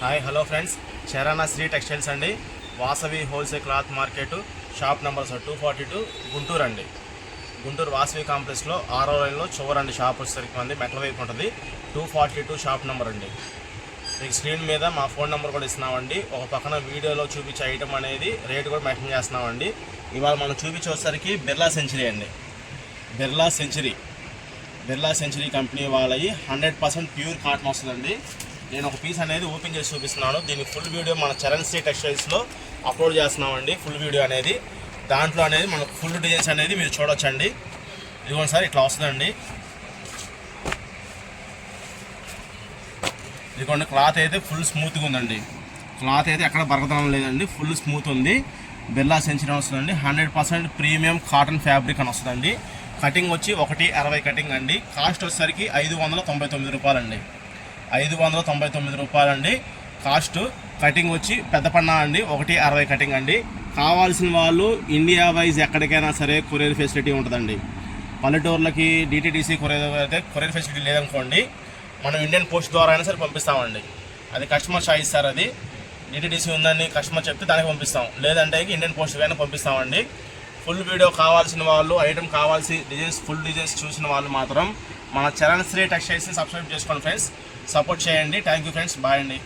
Hi hello friends, Charana Sri textiles అండి. Vasavi wholesale cloth market, shop number 242, Guntur అండి. గుంటూరు వాసవి కాంప్లెక్స్లో 6వ లైన్లో చివరండి. షాప్ వచ్చేసరికి మంది మెట్ల వైపు ఉంటుంది. 242 షాప్ నెంబర్ అండి. మీకు స్క్రీన్ మీద మా ఫోన్ నెంబర్ కూడా ఇస్తున్నామండి. ఒక పక్కన వీడియోలో చూపించే ఐటమ్ అనేది రేటు కూడా మెన్షన్ చేస్తున్నామండి. ఇవాళ మనం చూపించేసరికి బిర్లా సెంచరీ అండి. బిర్లా సెంచరీ కంపెనీ వాళ్ళవి 100% ప్యూర్ కాటన్ వస్తుందండి. నేను ఒక పీస్ అనేది ఓపెన్ చేసి చూపిస్తున్నాను. దీని ఫుల్ వీడియో మన చరణ్ శ్రీ టెక్స్టైల్స్లో అప్లోడ్ చేస్తున్నామండి. ఫుల్ వీడియో అనేది దాంట్లో అనేది మనకు ఫుల్ డిజైన్స్ అనేది మీరు చూడొచ్చండి. ఇదిగోండి సార్, ఇట్లా వస్తుందండి. ఇదిగోండి, క్లాత్ అయితే ఫుల్ స్మూత్గా ఉందండి. క్లాత్ అయితే ఎక్కడ బరకదనం లేదండి, ఫుల్ స్మూత్ ఉంది. బిర్లా సెంచరీ వస్తుందండి. 100% ప్రీమియం కాటన్ ఫ్యాబ్రిక్ అని వస్తుందండి. కటింగ్ వచ్చి 1.60 కటింగ్ అండి. కాస్ట్ వచ్చేసరికి 599 రూపాయలండి. 599 రూపాయలండి కాస్ట్. కటింగ్ వచ్చి పెద్ద పన్నా అండి, 1.60 కటింగ్ అండి. కావాల్సిన వాళ్ళు ఇండియా వైజ్ ఎక్కడికైనా సరే కొరియర్ ఫెసిలిటీ ఉంటుందండి. పల్లెటూర్లకి డిటీడీసీ కొరియర్ అయితే కొరియర్ ఫెసిలిటీ లేదనుకోండి, మనం ఇండియన్ పోస్ట్ ద్వారా అయినా సరే పంపిస్తామండి. అది కస్టమర్ చాయిస్ సార్. అది డిటీడీసీ ఉందని కస్టమర్ చెప్తే దానికి పంపిస్తాం, లేదంటే ఇండియన్ పోస్ట్ అయినా పంపిస్తామండి. ఫుల్ వీడియో కావాల్సిన వాళ్ళు, ఐటమ్ కావాల్సి డిజైన్స్, ఫుల్ డిజైన్స్ చూసిన వాళ్ళు మాత్రం మన చరణ్ శ్రీ టెక్స్టైల్స్ని సబ్స్క్రైబ్ చేసుకోండి ఫ్రెండ్స్. సపోర్ట్ చేయండి. Thank you friends. బాయ్ అండి.